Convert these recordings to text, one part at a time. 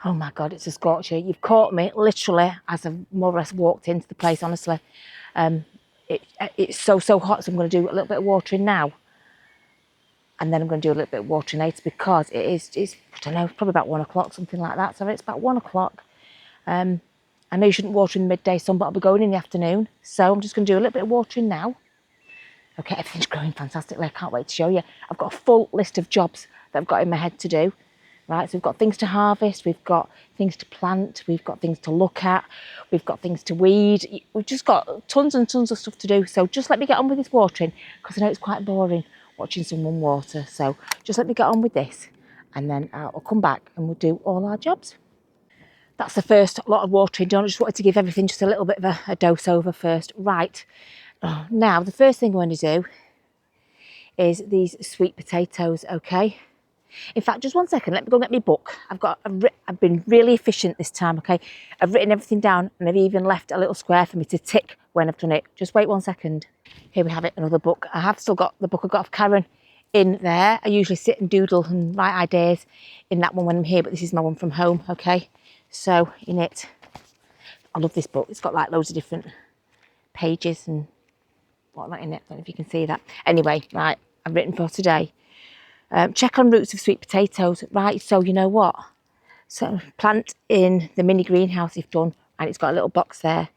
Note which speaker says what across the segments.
Speaker 1: Oh my God, it's a scorcher. You've caught me literally as I've more or less walked into the place, honestly. It's so hot, so I'm going to do a little bit of watering now. And then I'm going to do a little bit of watering later because it's I don't know, probably about 1 o'clock, something like that. So it's about 1 o'clock. I know you shouldn't water in midday sun, but I'll be going in the afternoon. So I'm just going to do a little bit of watering now. Okay, everything's growing fantastically. I can't wait to show you. I've got a full list of jobs that I've got in my head to do. Right, so we've got things to harvest, we've got things to plant, we've got things to look at, we've got things to weed. We've just got tons and tons of stuff to do. So just let me get on with this watering because I know it's quite boring watching someone water. So just let me get on with this and then I'll come back and we'll do all our jobs. That's the first lot of watering done. I just wanted to give everything just a little bit of a dose over first. Right, now the first thing I'm going to do is these sweet potatoes, okay? In fact, just 1 second, let me go and get my book. I've been really efficient this time, okay? I've written everything down and I've even left a little square for me to tick when I've done it. Just wait 1 second. Here we have it, another book. I have still got the book I got off Karen in there. I usually sit and doodle and write ideas in that one when I'm here, but this is my one from home, okay? So in it, I love this book. It's got like loads of different pages and whatnot in it. I don't know if you can see that. Anyway, right, I've written for today. Check on roots of sweet potatoes. Right, so you know what? So plant in the mini greenhouse you've done, and it's got a little box there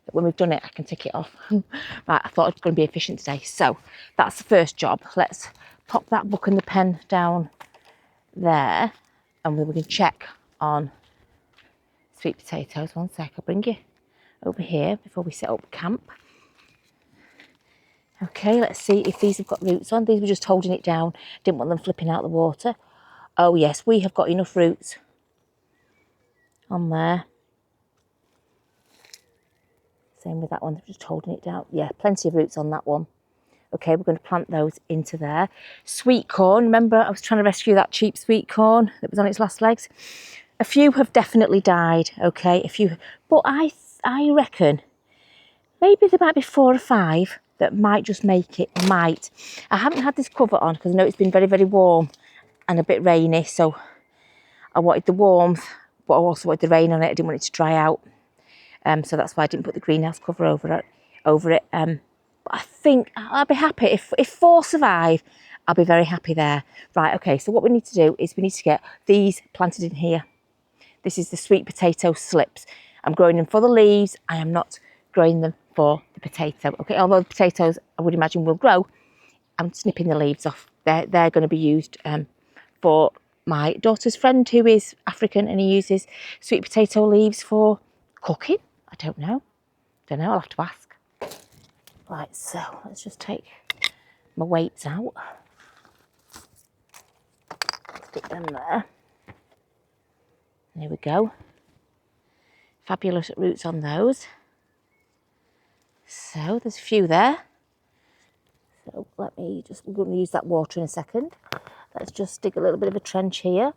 Speaker 1: that when we've done it, I can tick it off. Right, I thought I was going to be efficient today. So that's the first job. Let's pop that book and the pen down there, and we can check on sweet potatoes. 1 sec, I'll bring you over here before we set up camp. Okay, let's see if these have got roots on. These were just holding it down. Didn't want them flipping out the water. Oh yes, we have got enough roots on there. Same with that one, they're just holding it down. Yeah, plenty of roots on that one. Okay, we're going to plant those into there. Sweet corn, remember I was trying to rescue that cheap sweet corn that was on its last legs? A few have definitely died, okay, a few. But I reckon maybe there might be 4 or 5 that might just make it, might. I haven't had this cover on because I know it's been very, very warm and a bit rainy, so I wanted the warmth, but I also wanted the rain on it. I didn't want it to dry out. So that's why I didn't put the greenhouse cover over it. But I think I'll be happy. If 4 survive, I'll be very happy there. Right, okay, so what we need to do is we need to get these planted in here. This is the sweet potato slips. I'm growing them for the leaves. I am not growing them for the potato. Okay, although the potatoes I would imagine will grow, I'm snipping the leaves off. They're going to be used for my daughter's friend who is African and he uses sweet potato leaves for cooking. I don't know, I'll have to ask. Right, so let's just take my weights out. Stick them there. There we go. Fabulous roots on those. So there's a few there. So let me just, we're going to use that water in a second. Let's just dig a little bit of a trench here.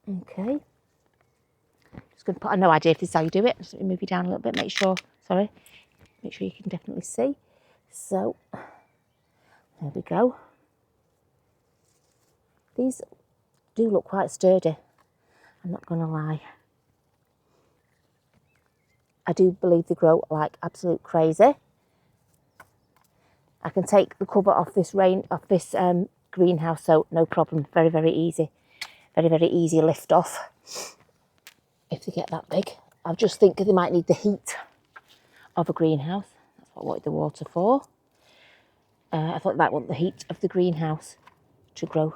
Speaker 1: Okay. Just going to put, I have no idea if this is how you do it. Just let me move you down a little bit, make sure you can definitely see. So, there we go. These do look quite sturdy, I'm not going to lie. I do believe they grow like absolute crazy. I can take the cover off this greenhouse, so no problem. Very, very easy. Very, very easy lift off if they get that big. I just think they might need the heat of a greenhouse. That's what I wanted the water for. I thought they might want the heat of the greenhouse to grow.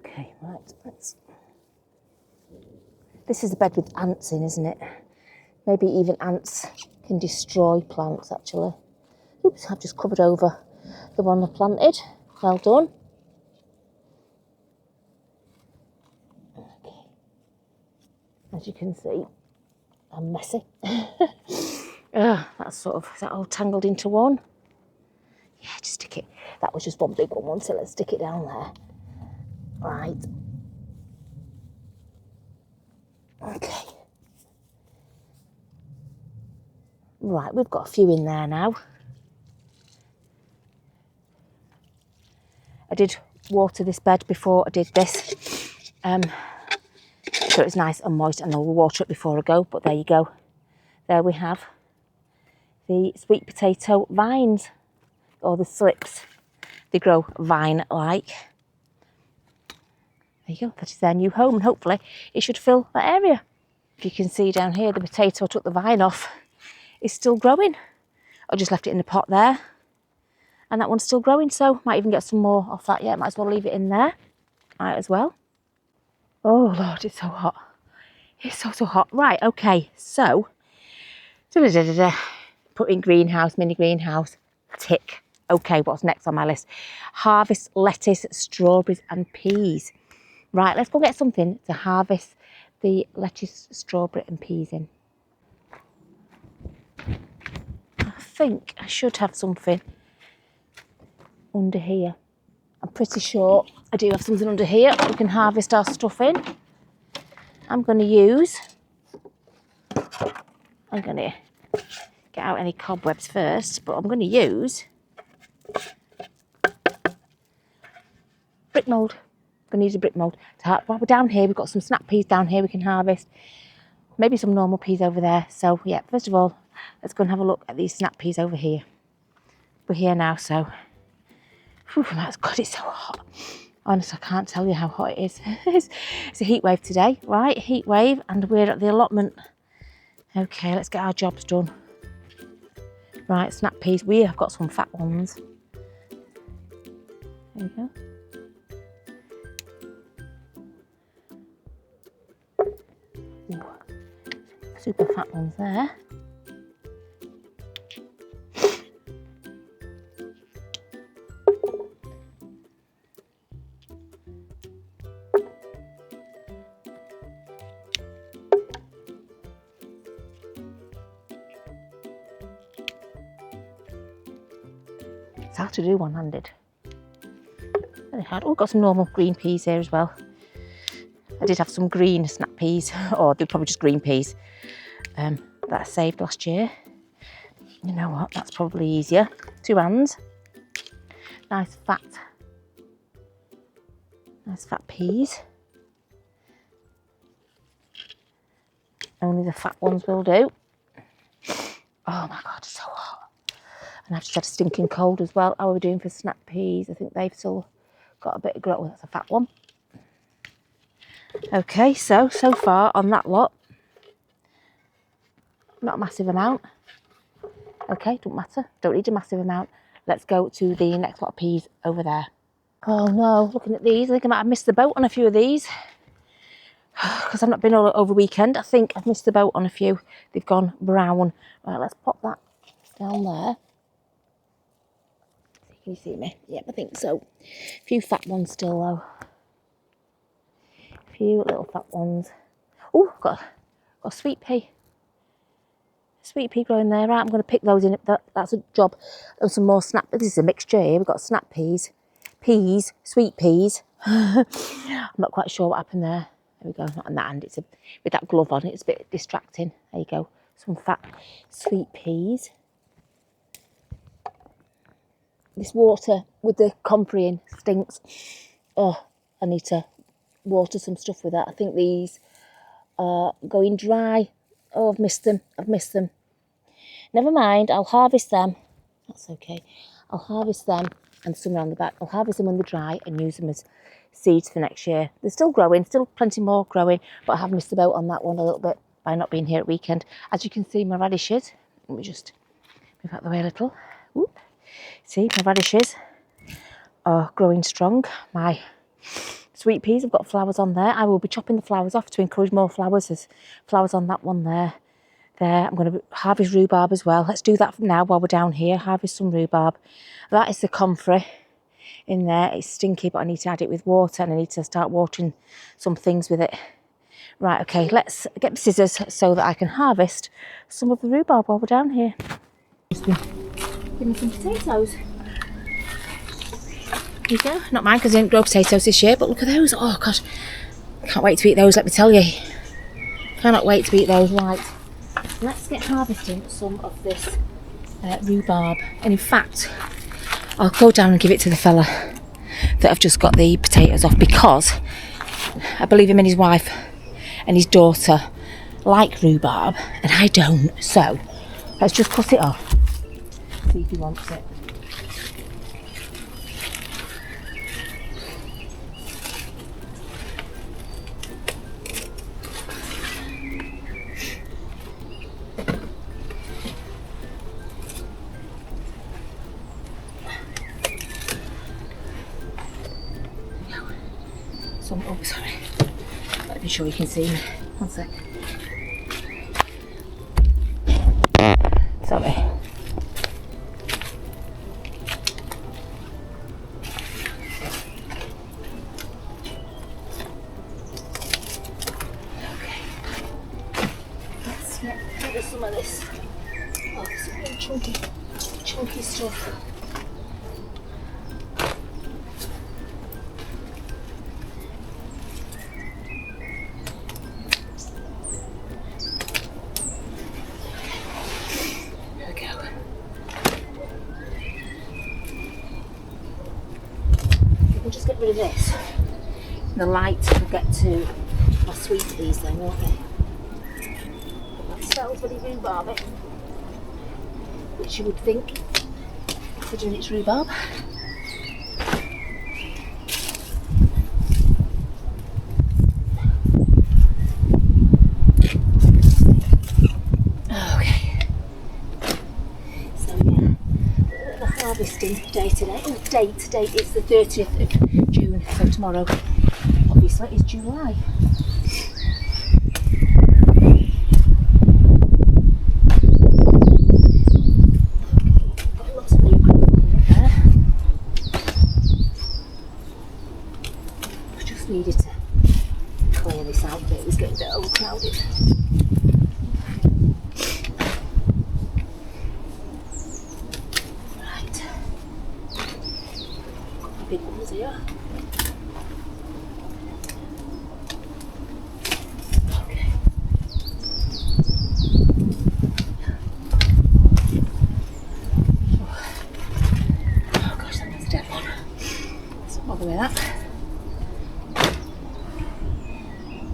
Speaker 1: Okay, right, this is the bed with ants in, isn't it? Maybe even ants can destroy plants, actually. Oops, I've just covered over the one I planted. Well done. Okay. As you can see, I'm messy. That's sort of, is that all tangled into one? Yeah, just stick it. That was just one big one, so let's stick it down there. Right. Okay. Right, we've got a few in there now. I did water this bed before I did this. So it's nice and moist, and I'll water it before I go. But there you go. There we have the sweet potato vines, or the slips. They grow vine-like. There you go. That is their new home, and hopefully it should fill that area. If you can see down here, the potato I took the vine off is still growing. I just left it in the pot there, and that one's still growing, so might even get some more off that yet. Might as well leave it in there. Might as well. Oh Lord, it's so hot. It's so hot. Right, okay, so put in greenhouse, mini greenhouse, tick. Okay, what's next on my list? Harvest lettuce, strawberries and peas. Right, let's go get something to harvest the lettuce, strawberry and peas in. I think I should have something under here. I'm pretty sure I do have something under here we can harvest our stuff in. I'm going to get out any cobwebs first, but I'm going to use brick mould. I'm going to use a brick mould. While we're down here, we've got some snap peas down here we can harvest. Maybe some normal peas over there. So yeah, first of all, let's go and have a look at these snap peas over here. We're here now, so whew, that's good. It's so hot. Honestly, I can't tell you how hot it is. It's a heat wave today, right? Heat wave, and we're at the allotment. Okay, let's get our jobs done. Right, snap peas. We have got some fat ones. There you go. Ooh, super fat ones there. It's hard to do one-handed. Very hard. Oh, got some normal green peas here as well. I did have some green snap peas, or they're probably just green peas, that I saved last year. You know what, that's probably easier. 2 hands. Nice fat peas. Only the fat ones will do. Oh my God, it's so hot. And I've just had a stinking cold as well. How are we doing for snap peas? I think they've still got a bit of growth. Oh, that's a fat one. Okay, so far on that lot, not a massive amount. Okay, don't matter. Don't need a massive amount. Let's go to the next lot of peas over there. Oh no, looking at these, I think I might have missed the boat on a few of these. Because I've not been all over weekend. I think I've missed the boat on a few. They've gone brown. Right, let's pop that down there. Can you see me? Yep, I think so. A few fat ones still though. A few little fat ones. Oh, got a sweet pea. Sweet pea growing there. Right, I'm going to pick those in. That's a job. And some more snap. This is a mixture here. We've got snap peas, sweet peas. I'm not quite sure what happened there. There we go. Not on that hand. With that glove on, it's a bit distracting. There you go. Some fat sweet peas. This water with the comfrey in stinks. Oh, I need to water some stuff with that. I think these are going dry. Oh, I've missed them. Never mind, I'll harvest them. That's okay. I'll harvest them, and some around the back. I'll harvest them when they're dry and use them as seeds for next year. They're still growing, still plenty more growing, but I have missed the boat on that one a little bit by not being here at weekend. As you can see, my radishes, let me just move out the way a little. Whoop. See, my radishes are growing strong. My sweet peas have got flowers on there. I will be chopping the flowers off to encourage more flowers. There's flowers on that one there. I'm going to harvest rhubarb as well. Let's do that now while we're down here. Harvest some rhubarb. That is the comfrey in there. It's stinky, but I need to add it with water, and I need to start watering some things with it. Right, okay, let's get the scissors so that I can harvest some of the rhubarb while we're down here. Give me some potatoes. Here you go. Not mine because I didn't grow potatoes this year, but look at those. Oh gosh, can't wait to eat those, let me tell you. Cannot wait to eat those. Right, let's get harvesting some of this rhubarb. And in fact, I'll go down and give it to the fella that I've just got the potatoes off, because I believe him and his wife and his daughter like rhubarb and I don't, so let's just cut it off, see if he wants it. Oh, sorry. Let me sure you can see me. One sec. Sorry. Okay. Let's get rid of some of this. Oh, this is really chunky stuff. We'll just get rid of this. The light will get to how sweet these then, won't they? That smells really rhubarby, which you would think, considering it's rhubarb. Okay. So yeah, the harvesting day today. Oh, date, it's the 30th of June, so tomorrow obviously is July. Got lots of new growth up there. I just needed to clear this out, but it was getting a bit overcrowded. Big ones here. Okay. Oh gosh, that one's a dead one. Let's not bother with that.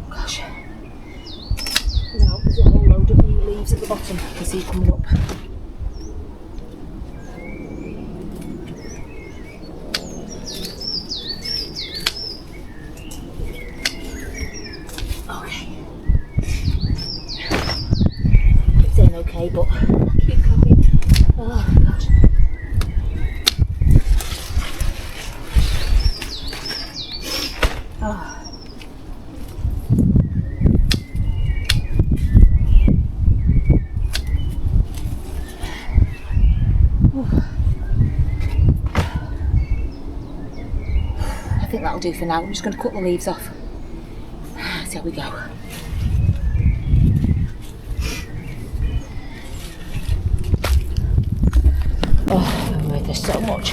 Speaker 1: Gosh. Now there's a whole load of new leaves at the bottom. You can see coming up. Okay, but keep going. Oh god. Oh. I think that'll do for now. I'm just going to cut the leaves off. See how we go. Oh, there's so much.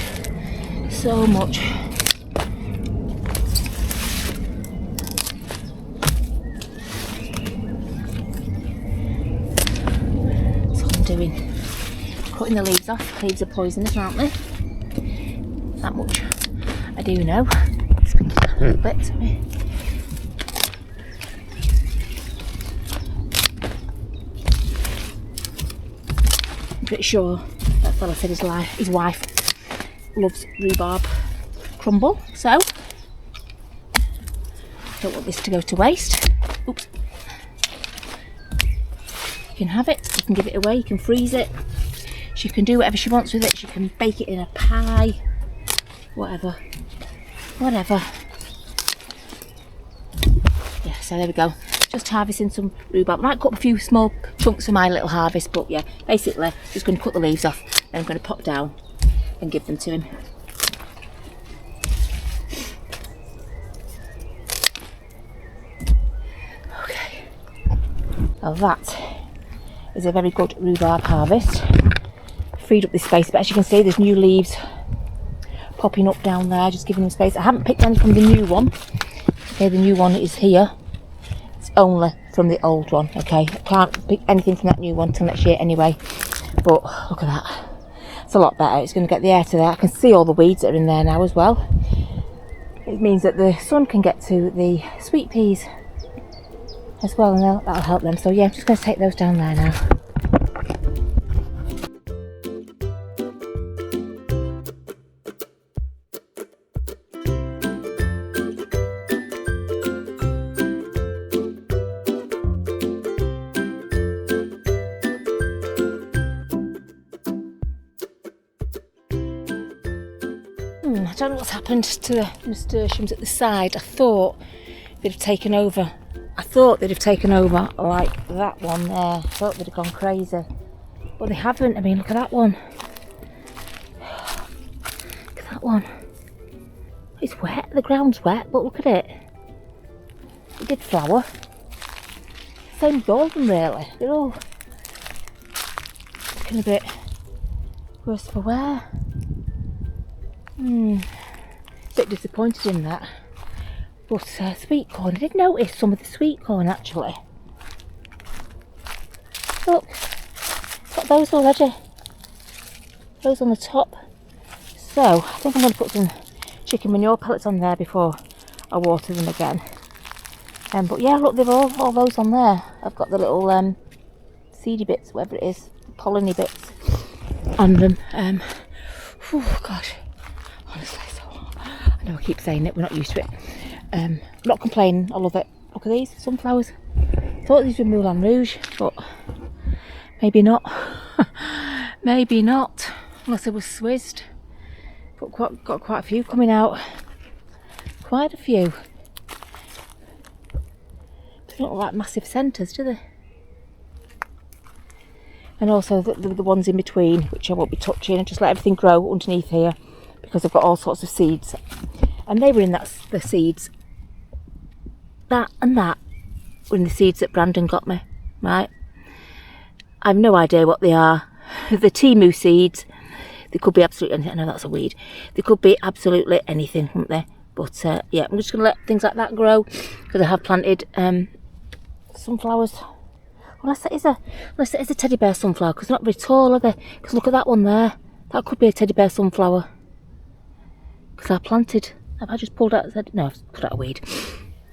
Speaker 1: So much. That's what I'm doing. Cutting the leaves off. Leaves are poisonous, aren't they? That much I do know. Let's pick it down a little bit. I'm pretty sure that fella said his wife loves rhubarb crumble, so don't want this to go to waste. Oops. You can have it, you can give it away, you can freeze it, she can do whatever she wants with it, she can bake it in a pie, whatever. Yeah, so there we go. Just harvesting some rhubarb. I might cut a few small chunks for my little harvest, but yeah, basically just going to cut the leaves off and I'm going to pop down and give them to him. Okay. Now that is a very good rhubarb harvest. Freed up this space, but as you can see there's new leaves popping up down there, just giving them space. I haven't picked any from the new one. Okay, the new one is here. Only from the old one. Okay, I can't pick anything from that new one till next year anyway, but look at that, it's a lot better. It's going to get the air to there. I can see all the weeds that are in there now as well. it means that the sun can get to the sweet peas as well, and that'll help them. So yeah, I'm just going to take those down there now. I don't know what's happened to the nasturtiums at the side. I thought they'd have taken over. Like that one there. I thought they'd have gone crazy. But they haven't. I mean, look at that one. Look at that one. It's wet. The ground's wet, but look at it. It did flower. Same with all of them, really. They're all looking a bit worse for wear. Bit disappointed in that. But sweet corn, I did notice some of the sweet corn actually. Look, got those already. Those on the top. So I think I'm going to put some chicken manure pellets on there before I water them again. But yeah, look, they've all those on there. I've got the little seedy bits, whatever it is, polleny bits on them. Oh gosh. Honestly, so I know I keep saying it, we're not used to it. Not complaining, I love it. Look at these sunflowers. Thought these were Moulin Rouge, but maybe not. Maybe not, unless it was Swizzed. But got quite a few coming out. Quite a few. They don't look like massive centres, do they? And also the ones in between, which I won't be touching, and just let everything grow underneath here, because I've got all sorts of seeds, and they were in the seeds. That and that were in the seeds that Brandon got me, right? I've no idea what they are. The Timu seeds. They could be absolutely anything. I know that's a weed. They could be absolutely anything, wouldn't they? But yeah, I'm just going to let things like that grow, because I have planted sunflowers. Unless it is a teddy bear sunflower, because they're not very tall, are they? Because look at that one there. That could be a teddy bear sunflower. Because I planted. Have I just pulled out? No, I've put out a weed.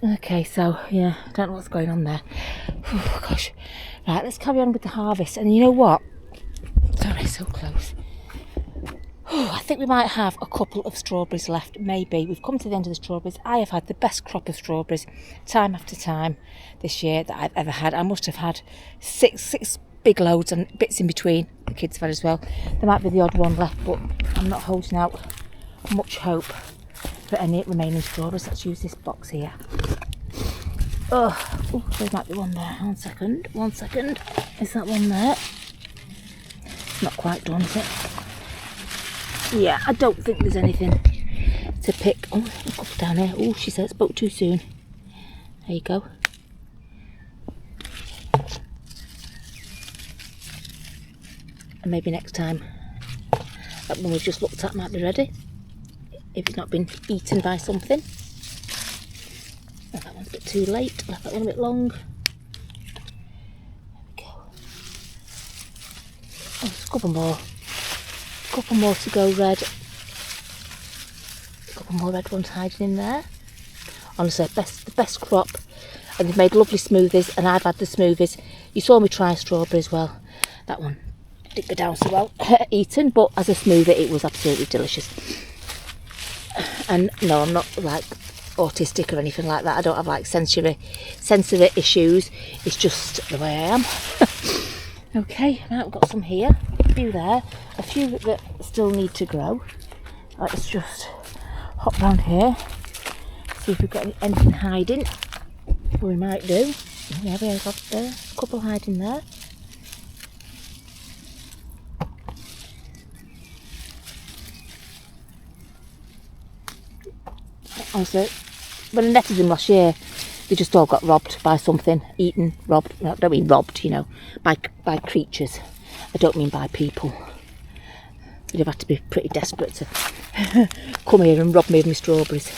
Speaker 1: Okay, so yeah, I don't know what's going on there. Oh gosh. Right, let's carry on with the harvest. And you know what? Sorry, so close. Oh, I think we might have a couple of strawberries left. Maybe. We've come to the end of the strawberries. I have had the best crop of strawberries time after time this year that I've ever had. I must have had six big loads and bits in between. The kids have had as well. There might be the odd one left, but I'm not holding out much hope for any remaining strawberries. Let's use this box here. Oh, there might be one there. One second. Is that one there? It's not quite done, is it? Yeah, I don't think there's anything to pick. Oh, a couple down here. Oh, she said spoke too soon. There you go. And maybe next time that one we've just looked at might be ready, if it's not been eaten by something. Oh, that one's a bit too late. Left that one a bit long. There we go. Oh, there's a couple more. Couple more to go red. A couple more red ones hiding in there. Honestly, the best crop. And they've made lovely smoothies, and I've had the smoothies. You saw me try strawberry as well. That one didn't go down so well eaten, but as a smoothie it was absolutely delicious. And no, I'm not like autistic or anything like that. I don't have like sensory issues. It's just the way I am. Okay, now we've got some here, a few there, a few that still need to grow. Let's just hop round here, see if we've got anything hiding. We might do. Yeah, we have got a couple hiding there. Honestly, when I netted them last year, they just all got robbed by something, eaten, robbed. No, I don't mean robbed, you know, by creatures. I don't mean by people. You'd have had to be pretty desperate to come here and rob me of my strawberries.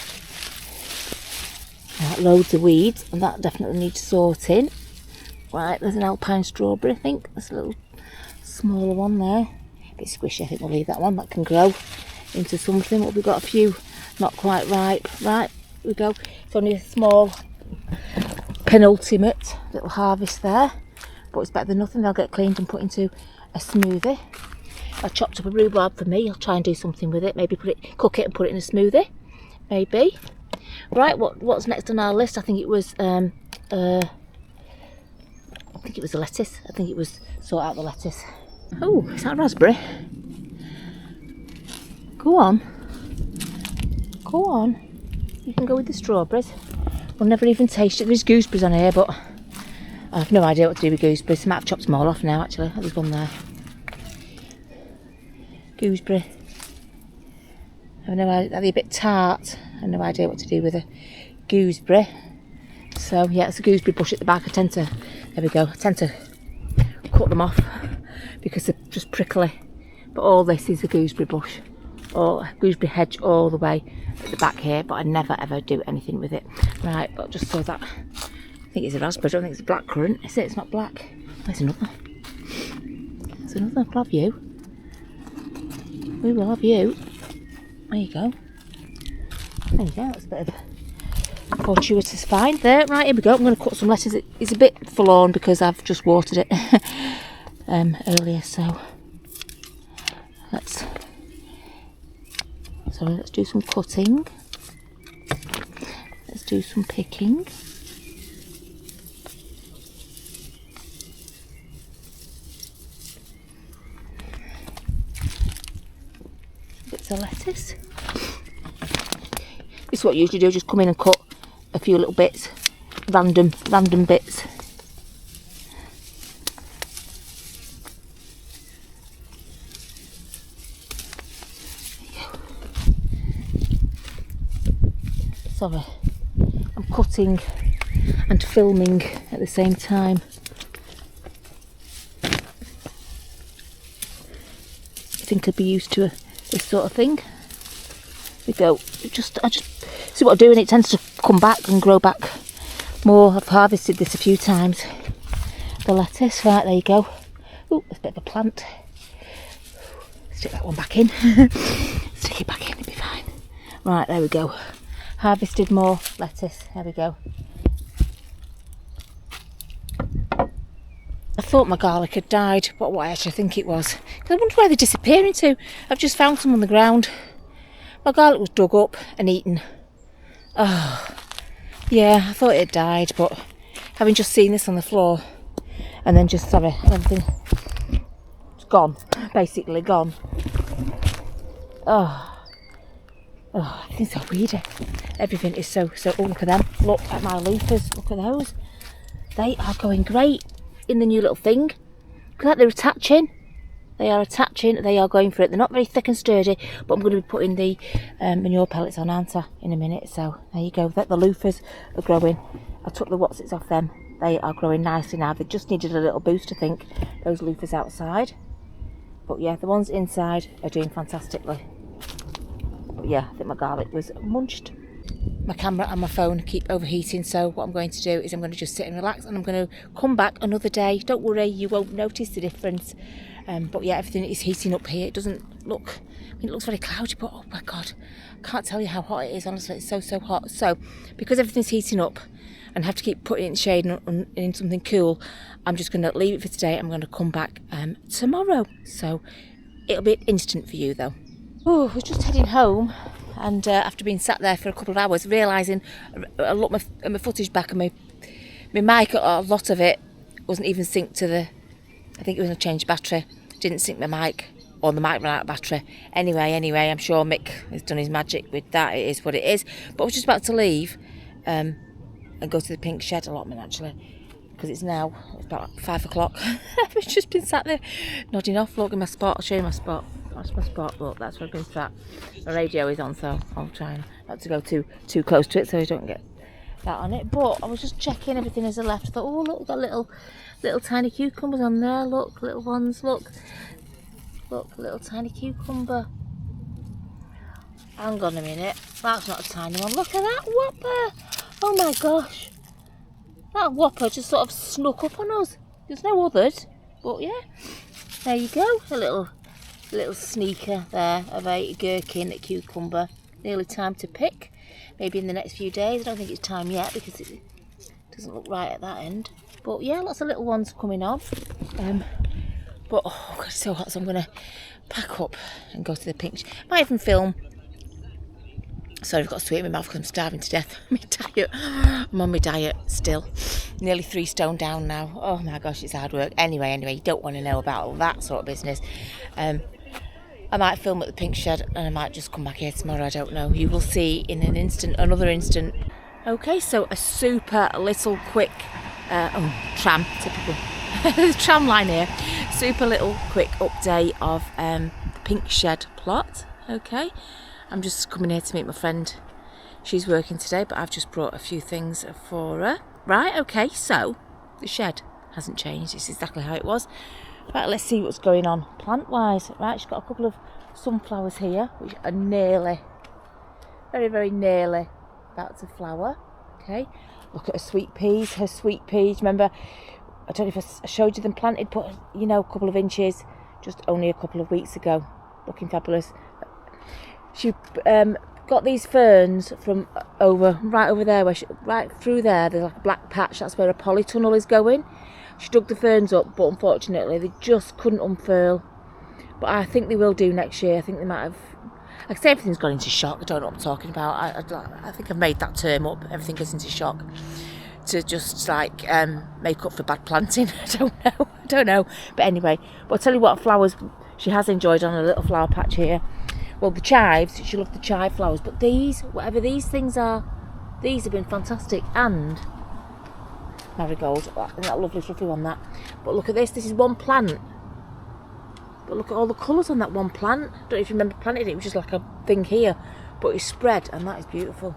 Speaker 1: Right, loads of weeds, and that definitely needs sorting. Right, there's an alpine strawberry, I think. There's a little smaller one there. A bit squishy, I think we'll leave that one. That can grow into something. But we've got a few not quite ripe. Right, here we go. It's only a small penultimate little harvest there, but it's better than nothing. They'll get cleaned and put into a smoothie. I chopped up a rhubarb for me. I'll try and do something with it. Maybe cook it and put it in a smoothie. Maybe. Right, what's next on our list? I think it was the lettuce. I think it was sort out the lettuce. Oh, is that raspberry? Go on. Go on. You can go with the strawberries. We'll never even taste it. There's gooseberries on here, but I have no idea what to do with gooseberries. I might have chopped them all off now, actually. There's one there. Gooseberry. I have no idea. They're a bit tart. I have no idea what to do with a gooseberry. So, yeah, it's a gooseberry bush at the back. There we go. I tend to cut them off because they're just prickly. But all this is a gooseberry bush. Or gooseberry hedge all the way at the back here, but I never ever do anything with it. Right, but just so that, I think it's a raspberry, I don't think it's a blackcurrant, is it? It's not black. There's another. There's another. We'll have you. We will have you. There you go. There you go, that's a bit of a fortuitous find there. Right, here we go. I'm going to cut some lettuce. It's a bit forlorn because I've just watered it earlier, so let's do some cutting. Let's do some picking. Bits of lettuce. Okay. This is what I usually do, just come in and cut a few little bits, random bits. Sorry, I'm cutting and filming at the same time. I think I'd be used to this sort of thing. We go. I just see what I'm doing. It tends to come back and grow back more. I've harvested this a few times. The lettuce, right, there you go. Oh, there's a bit of a plant. Stick that one back in. Stick it back in, it'll be fine. Right, there we go. Harvested more lettuce. There we go. I thought my garlic had died, but what I actually think it was. I wonder where they're disappearing to. I've just found some on the ground. My garlic was dug up and eaten. Oh, yeah, I thought it had died, but having just seen this on the floor, and then just, everything, it's gone, basically gone. Oh, everything's so weird. Everything is so, oh, look at them. Look at my loofahs. Look at those. They are going great in the new little thing. Look at that, they're attaching. They are attaching. They are going for it. They're not very thick and sturdy, but I'm going to be putting the manure pellets on, aren't I, in a minute. So there you go. The loofahs are growing. I took the whatsits off them. They are growing nicely now. They just needed a little boost, I think, those loofahs outside. But yeah, the ones inside are doing fantastically. But yeah, I think my garlic was munched. My camera and my phone keep overheating, so what I'm going to do is I'm going to just sit and relax, and I'm going to come back another day. Don't worry, you won't notice the difference. But yeah, everything is heating up here. It doesn't look, I mean, it looks very cloudy, but oh my god, I can't tell you how hot it is, honestly. It's so hot. So because everything's heating up and have to keep putting it in shade and in something cool, I'm just going to leave it for today. I'm going to come back tomorrow, so it'll be instant for you though. Oh, we're just heading home, and after being sat there for a couple of hours, realising I looked my footage back, and my mic, a lot of it wasn't even synced to the, I think it was a changed battery, didn't sync my mic, or the mic ran out of battery. Anyway, I'm sure Mick has done his magic with that. It is what it is. But I was just about to leave and go to the pink shed allotment, actually, because it's about 5 o'clock. I've just been sat there nodding off. Look at my spot. I'll show you my spot. That's my spot. Look, that's where I've been sat. The radio is on, so I'll try not to go too close to it so I don't get that on it. But I was just checking everything as I left. I thought, oh look, we've got little tiny cucumbers on there. Look, little ones. Look, little tiny cucumber. Hang on a minute. That's not a tiny one. Look at that whopper. Oh my gosh. That whopper just sort of snuck up on us. There's no others, but yeah. There you go. A little sneaker there of a gherkin, a cucumber. nearly time to pick. Maybe in the next few days. I don't think it's time yet because it doesn't look right at that end. But yeah, lots of little ones coming on. But oh God, it's so hot, so I'm gonna pack up and go to the pink. Might even film. Sorry, I've got sweet in my mouth because I'm starving to death. I'm on my diet still. Nearly 3 stone down now. Oh my gosh, it's hard work. Anyway, you don't want to know about all that sort of business. I might film at the pink shed and I might just come back here tomorrow, I don't know. You will see in an instant, another instant. Okay, so a super little quick, tram, typical. There's a tram line here. Super little quick update of the pink shed plot, okay. I'm just coming here to meet my friend. She's working today, but I've just brought a few things for her. Right, okay, so the shed hasn't changed. It's exactly how it was. Right, let's see what's going on plant-wise. Right, she's got a couple of sunflowers here, which are nearly, very, very nearly about to flower. Okay, look at her sweet peas. Her sweet peas, remember, I don't know if I showed you them planted, but, you know, a couple of inches, just only a couple of weeks ago. Looking fabulous. She got these ferns from right over there, right through there, there's like a black patch, that's where a polytunnel is going. She dug the ferns up, but unfortunately they just couldn't unfurl. But I think they will do next year. I think they might have, like I say, everything's gone into shock. I don't know what I'm talking about. I think I've made that term up, everything goes into shock, to just like make up for bad planting. I don't know. But anyway, but I'll tell you what flowers she has enjoyed on a little flower patch here. Well, the chives, she loved the chive flowers, but these, whatever these things are, these have been fantastic. And marigold, isn't that lovely fluffy one, that? But look at this is one plant. But look at all the colours on that one plant. Don't know if you remember planting it, it was just like a thing here, but it's spread, and that is beautiful.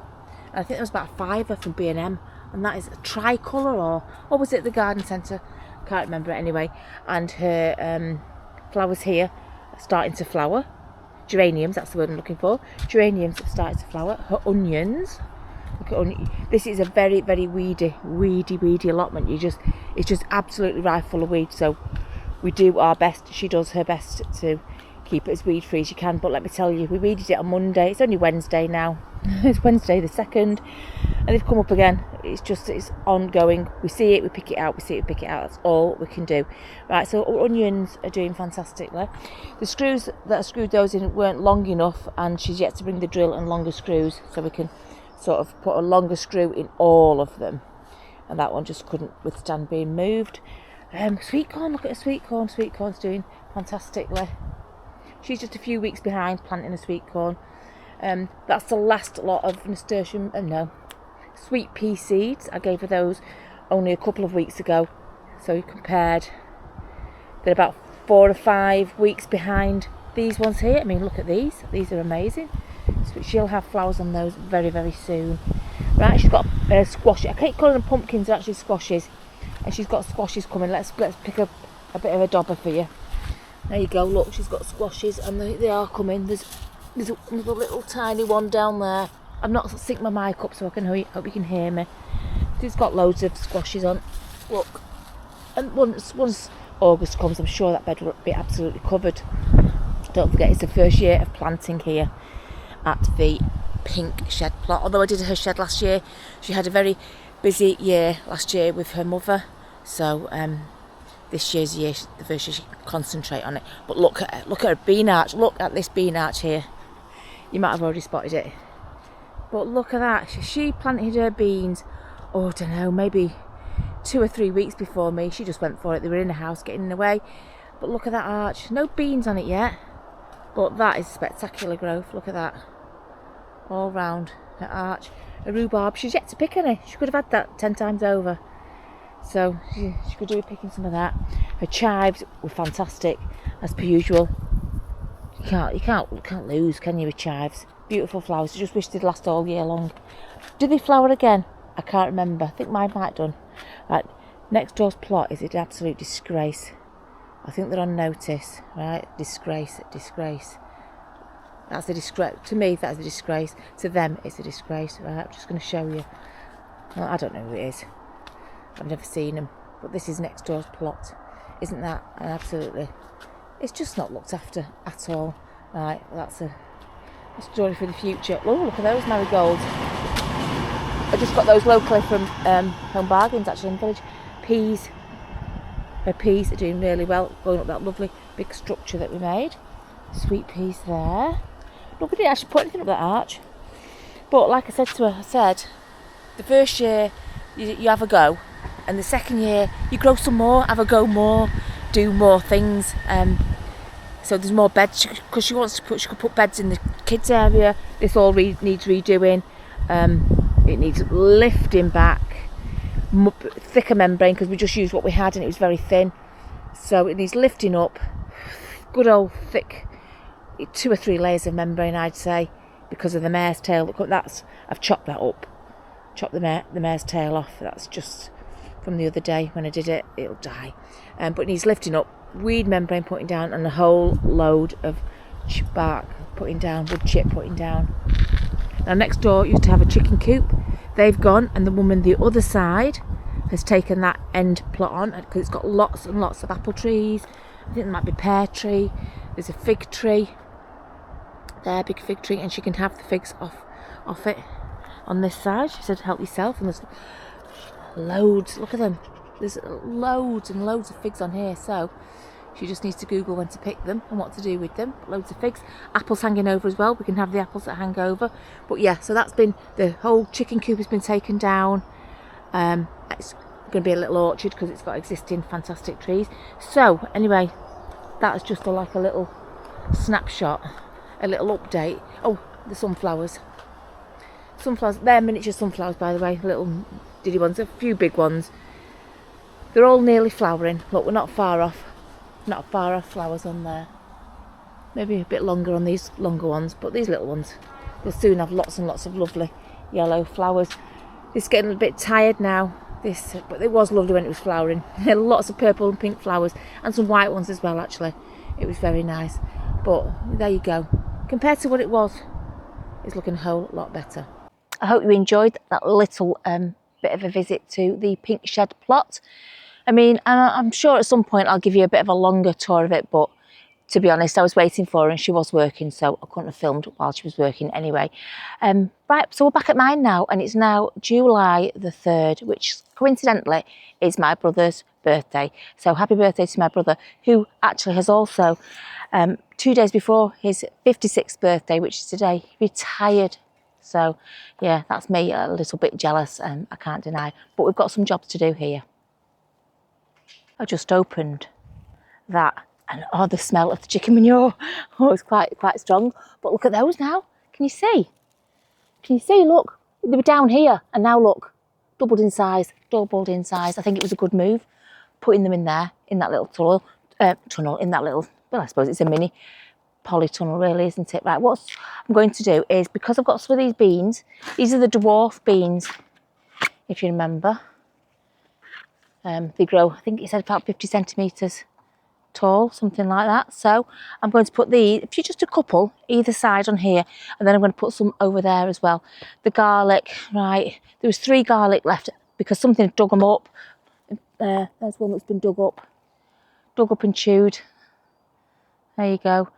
Speaker 1: And I think there was about a £5 from B&M, and that is a tricolour, or was it the garden centre? Can't remember it anyway. And her flowers here are starting to flower. Geraniums, that's the word I'm looking for. Geraniums have started to flower. Her onions, look at onion. This is a very, very weedy allotment. It's just absolutely rife full of weeds. So we do our best. She does her best to keep it as weed free as she can. But let me tell you, we weeded it on Monday. It's only Wednesday now. It's Wednesday the 2nd, and they've come up again. It's ongoing. We see it, we pick it out. We see it, we pick it out. That's all we can do. Right, so our onions are doing fantastically. The screws that I screwed those in weren't long enough, and she's yet to bring the drill and longer screws, so we can sort of put a longer screw in all of them. And that one just couldn't withstand being moved. Sweet corn, look at her sweet corn. Sweet corn's doing fantastically. She's just a few weeks behind planting a sweet corn. That's the last lot of nasturtium, sweet pea seeds. I gave her those only a couple of weeks ago. So compared, they're about 4 or 5 weeks behind these ones here. I mean, look at these. These are amazing. So she'll have flowers on those very, very soon. Right, she's got squash. I keep calling them pumpkins, they're actually squashes. And she's got squashes coming. Let's pick up a bit of a dobber for you. There you go, look, she's got squashes and they are coming. There's another little tiny one down there. I've not synced my mic up so I can hope you can hear me. She's got loads of squashes on. Look, and once August comes, I'm sure that bed will be absolutely covered. Don't forget, it's the first year of planting here at the pink shed plot. Although I did her shed last year, she had a very busy year last year with her mother. So this year's year, the first year she can concentrate on it. But look at her bean arch. Look at this bean arch here. You might have already spotted it. But look at that. She planted her beans, I don't know, maybe 2 or 3 weeks before me. She just went for it. They were in the house getting in the way. But look at that arch. No beans on it yet. But that is spectacular growth. Look at that. All round her arch. A rhubarb. She's yet to pick any. She could have had that 10 times over. So she could do with picking some of that. Her chives were fantastic, as per usual. You can't lose, can you, with chives? Beautiful flowers. I just wish they'd last all year long. Did they flower again? I can't remember. I think mine might have done. Right, next door's plot is an absolute disgrace. I think they're on notice. Right, disgrace. That's a disgrace. To me, that's a disgrace. To them, it's a disgrace. Right, I'm just going to show you. Well, I don't know who it is. I've never seen them. But this is next door's plot. Isn't that an absolutely... It's just not looked after at all. Right, that's a story for the future. Oh, look at those marigolds. I just got those locally from Home Bargains, actually, in the village. Peas. Her peas are doing really well, going up that lovely big structure that we made. Sweet peas there. Look, we didn't actually put anything up that arch. But like I said to her, I said, the first year you have a go, and the second year you grow some more, have a go more, do more things. So there's more beds, because she could put beds in the kids area. This all needs redoing. It needs lifting back, thicker membrane, because we just used what we had and it was very thin. So it needs lifting up, good old thick, 2 or 3 layers of membrane, I'd say, because of the mare's tail. Look, I've chopped that up, chopped the mare's tail off. That's just from the other day when I did it. It'll die, but it needs lifting up, weed membrane putting down, and a whole load of bark putting down, wood chip putting down. Now next door used to have a chicken coop. They've gone, and the woman the other side has taken that end plot on, because it's got lots and lots of apple trees. I think there might be a pear tree. There's a fig tree there, big fig tree, and she can have the figs off it on this side. She said help yourself, and there's loads, look at them, there's loads and loads of figs on here. So she just needs to Google when to pick them and what to do with them. Loads of figs. Apples hanging over as well. We can have the apples that hang over. But yeah, so that's been, the whole chicken coop has been taken down. It's going to be a little orchard because it's got existing fantastic trees. So anyway, that's just like a little snapshot, a little update. Oh, the sunflowers. Sunflowers, they're miniature sunflowers, by the way. Little diddy ones, a few big ones. They're all nearly flowering. Look, we're not far off. Not far off flowers on there. Maybe a bit longer on these longer ones, but these little ones will soon have lots and lots of lovely yellow flowers. It's getting a bit tired now, but it was lovely when it was flowering. Lots of purple and pink flowers, and some white ones as well, actually. It was very nice. But there you go. Compared to what it was, it's looking a whole lot better. I hope you enjoyed that little bit of a visit to the pink shed plot. I mean, I'm sure at some point I'll give you a bit of a longer tour of it, but to be honest, I was waiting for her and she was working, so I couldn't have filmed while she was working anyway. Right, so we're back at mine now, and it's now July the 3rd, which coincidentally is my brother's birthday. So happy birthday to my brother, who actually has also, 2 days before his 56th birthday, which is today, retired. So yeah, that's me a little bit jealous, I can't deny, but we've got some jobs to do here. I just opened that, and oh, the smell of the chicken manure, oh, it's quite strong. But look at those now. Can you see? Can you see? Look, they were down here, and now look, doubled in size. I think it was a good move, putting them in there, in that little tunnel, in that little, well, I suppose it's a mini polytunnel really, isn't it? Right, what I'm going to do is, because I've got some of these beans, these are the dwarf beans, if you remember. They grow, I think it said about 50 centimetres tall, something like that. So I'm going to put these, if you just a couple either side on here, and then I'm going to put some over there as well. The garlic, right, there was 3 garlic left because something dug them up. There's one that's been dug up and chewed. There you go.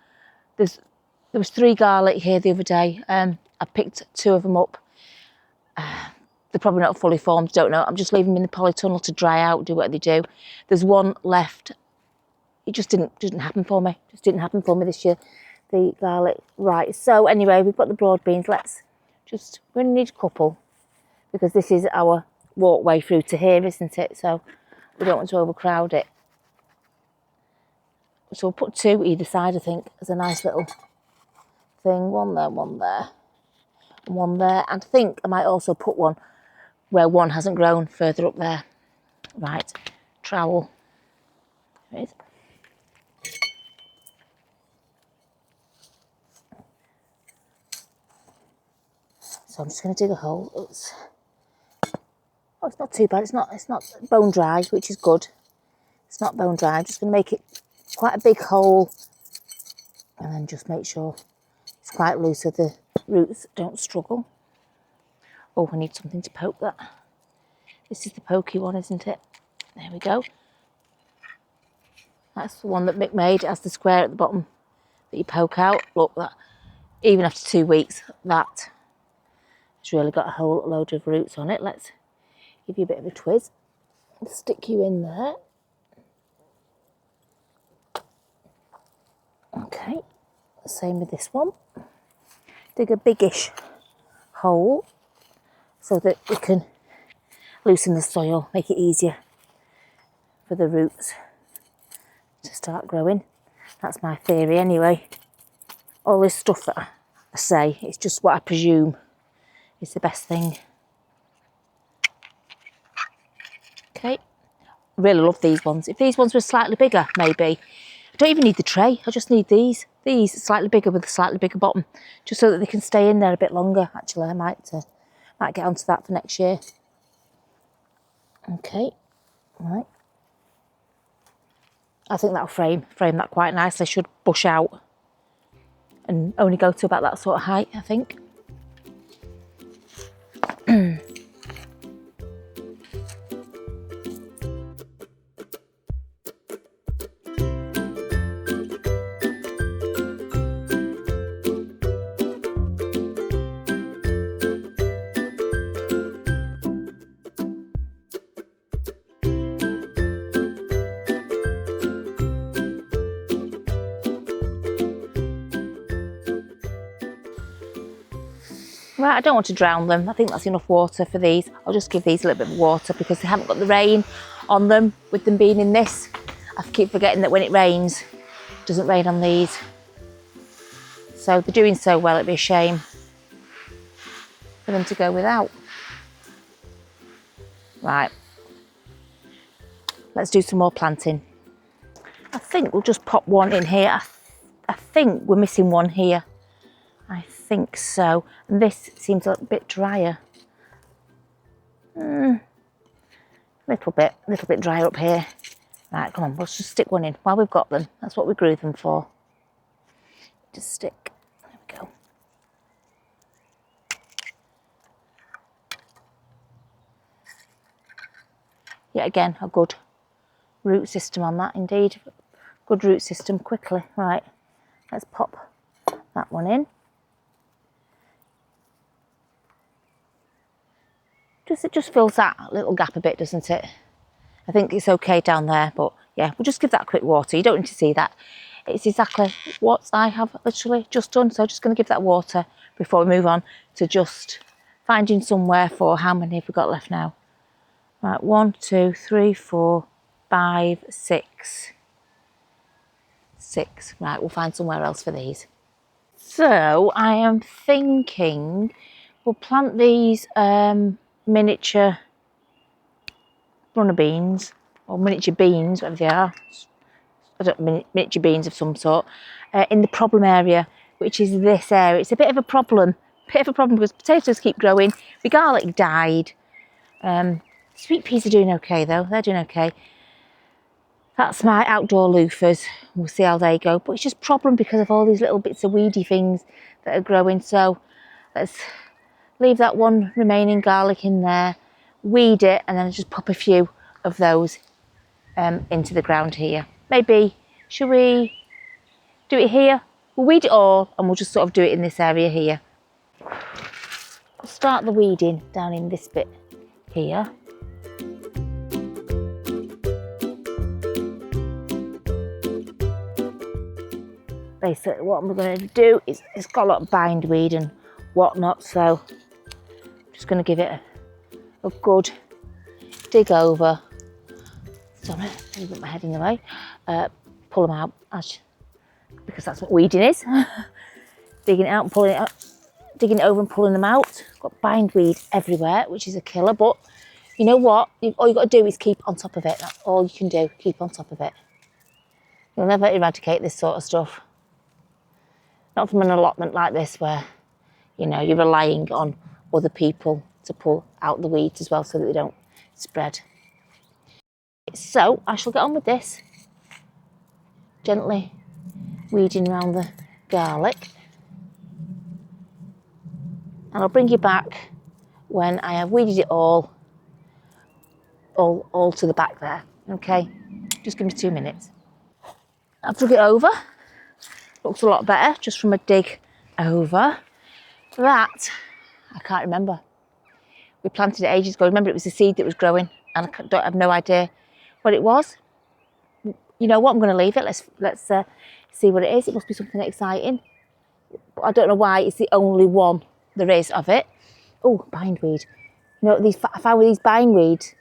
Speaker 1: There was 3 garlic here the other day. I picked 2 of them up. They're probably not fully formed, don't know. I'm just leaving them in the polytunnel to dry out, do what they do. There's one left. It just didn't happen for me. Just didn't happen for me this year, the garlic. Right, so anyway, we've got the broad beans. We're going to need a couple, because this is our walkway through to here, isn't it? So we don't want to overcrowd it. So we'll put 2 either side, I think, as a nice little thing. One there, and one there. And I think I might also put one where one hasn't grown further up there. Right, trowel. There it is. So I'm just going to dig a hole. It's not too bad. It's not bone dry, which is good. It's not bone dry. I'm just going to make it quite a big hole, and then just make sure it's quite loose so the roots don't struggle. Oh, I need something to poke that. This is the pokey one, isn't it? There we go. That's the one that Mick made. It has the square at the bottom that you poke out. Look, that even after 2 weeks, that has really got a whole load of roots on it. Let's give you a bit of a twist. Stick you in there. Okay, same with this one. Dig a biggish hole so that we can loosen the soil, make it easier for the roots to start growing. That's my theory anyway. All this stuff that I say, it's just what I presume is the best thing. Okay, really love these ones. If these ones were slightly bigger, maybe. I don't even need the tray, I just need these. These slightly bigger with a slightly bigger bottom, just so that they can stay in there a bit longer. Actually, I might get onto that for next year. Okay, right. I think that'll frame that quite nicely. Should bush out and only go to about that sort of height, I think. Right, I don't want to drown them. I think that's enough water for these. I'll just give these a little bit of water because they haven't got the rain on them with them being in this. I keep forgetting that when it rains, it doesn't rain on these. So they're doing so well, it'd be a shame for them to go without. Right, let's do some more planting. I think we'll just pop one in here. I think we're missing one here. I think so. And this seems a bit drier. Little bit drier up here. Right, come on, let's just stick one in while we've got them. That's what we grew them for. Just stick. There we go. Yet again, a good root system on that, indeed. Good root system quickly. Right, let's pop that one in. It just fills that little gap a bit, doesn't it? I think it's okay down there, but yeah, we'll just give that a quick water. You don't need to see that. It's exactly what I have literally just done. So I'm just going to give that water before we move on to just finding somewhere for how many have we got left now? Right, 1, 2, 3, 4, 5, 6. 6. Right, we'll find somewhere else for these. So I am thinking we'll plant these miniature runner beans or miniature beans, whatever they are. I don't know, miniature beans of some sort, in the problem area, which is this area. It's a bit of a problem because potatoes keep growing. The garlic died. Sweet peas are doing okay though, they're doing okay. That's my outdoor loofahs. We'll see how they go, but it's just a problem because of all these little bits of weedy things that are growing. So let's leave that one remaining garlic in there, weed it, and then just pop a few of those into the ground here. Maybe, should we do it here? We'll weed it all and we'll just sort of do it in this area here. We'll start the weeding down in this bit here. Basically what I'm going to do is, it's got a lot of bindweed and whatnot, so I'm just going to give it a good dig over. Sorry, let me put my head in the way. Pull them out, because that's what weeding is. Digging it out and pulling it out, digging it over and pulling them out. Got bindweed everywhere, which is a killer, but you know what? All you've got to do is keep on top of it. That's all you can do, keep on top of it. You'll never eradicate this sort of stuff. Not from an allotment like this where, you know, you're relying on other people to pull out the weeds as well so that they don't spread. So I shall get on with this. Gently weeding around the garlic. And I'll bring you back when I have weeded it all to the back there. Okay, just give me 2 minutes. I've dug it over. Looks a lot better just from a dig over. That, I can't remember. We planted it ages ago. Remember, it was a seed that was growing, and I don't have no idea what it was. You know what? I'm going to leave it. Let's see what it is. It must be something exciting. But I don't know why it's the only one there is of it. Oh, bindweed. You know, I found with these bindweeds,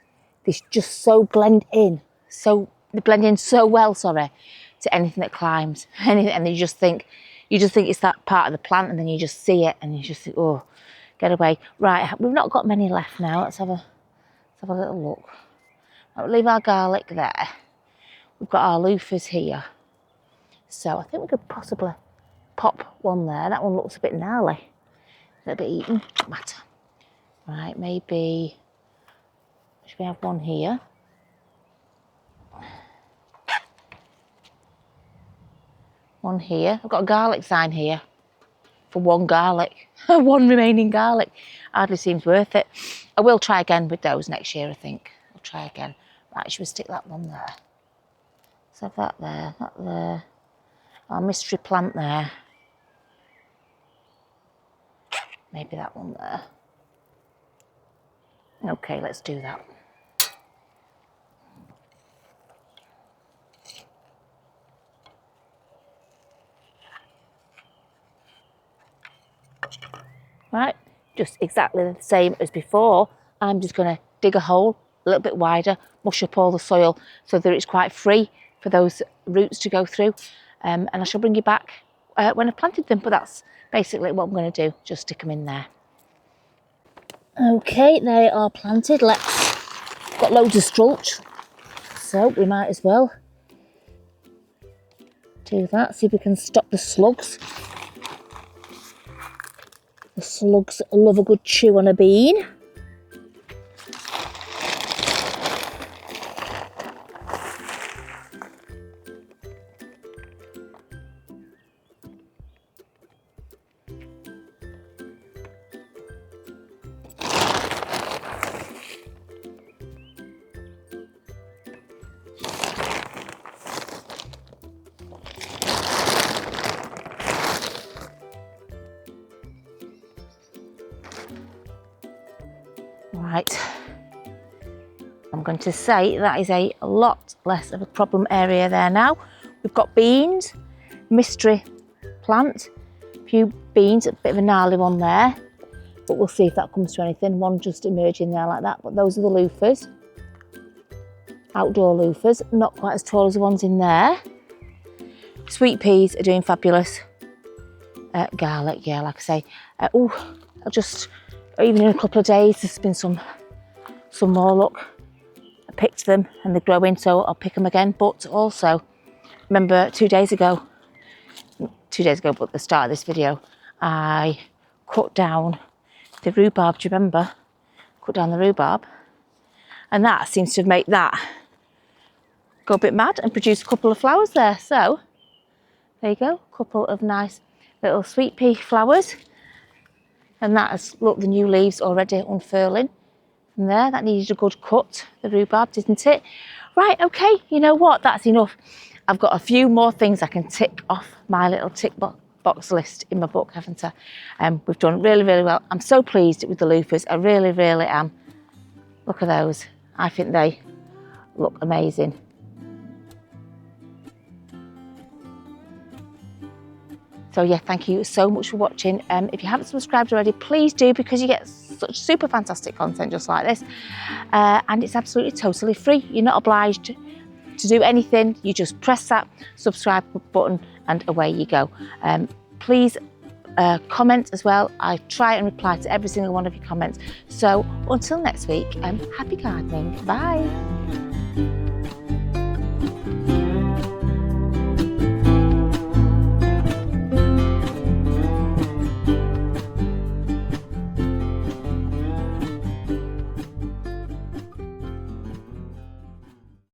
Speaker 1: they just so blend in. They blend in so well, sorry, to anything that climbs. Anything, and you just think it's that part of the plant, and then you just see it, and you just think, oh, get away. Right, we've not got many left now. Let's have a little look. I'll leave our garlic there. We've got our loofahs here. So I think we could possibly pop one there. That one looks a bit gnarly. A little bit eaten, doesn't matter. Right, maybe, should we have one here? One here. I've got a garlic sign here for one garlic. One remaining garlic. Hardly seems worth it. I will try again with those next year, I think. I'll try again. Right, should we stick that one there? Let's have that there. Our mystery plant there. Maybe that one there. Okay, let's do that. Right, just exactly the same as before. I'm just going to dig a hole a little bit wider, mush up all the soil so that it's quite free for those roots to go through. And I shall bring you back when I've planted them, but that's basically what I'm going to do, just stick them in there. Okay, they are planted. Got loads of strulch, so we might as well do that, see if we can stop the slugs. The slugs love a good chew on a bean. Right, I'm going to say that is a lot less of a problem area there now. We've got beans, mystery plant, a few beans, a bit of a gnarly one there, but we'll see if that comes to anything. One just emerging there like that, but those are the loofahs. Outdoor loofahs, not quite as tall as the ones in there. Sweet peas are doing fabulous. Garlic, yeah, like I say. Even in a couple of days, there's been some more. Look, I picked them and they're growing, so I'll pick them again. But also, remember 2 days ago, but at the start of this video, I cut down the rhubarb. Do you remember? Cut down the rhubarb, and that seems to make that go a bit mad and produce a couple of flowers there. So there you go, a couple of nice little sweet pea flowers. And that has, look, the new leaves already unfurling from there. That needed a good cut, the rhubarb, didn't it? Right, okay, you know what? That's enough. I've got a few more things I can tick off my little tick box list in my book, haven't I? We've done really, really well. I'm so pleased with the loofahs. I really, really am. Look at those. I think they look amazing. So yeah, thank you so much for watching. If you haven't subscribed already, please do, because you get such super fantastic content just like this. And it's absolutely totally free. You're not obliged to do anything. You just press that subscribe button and away you go. Please comment as well. I try and reply to every single one of your comments. So until next week, happy gardening. Bye.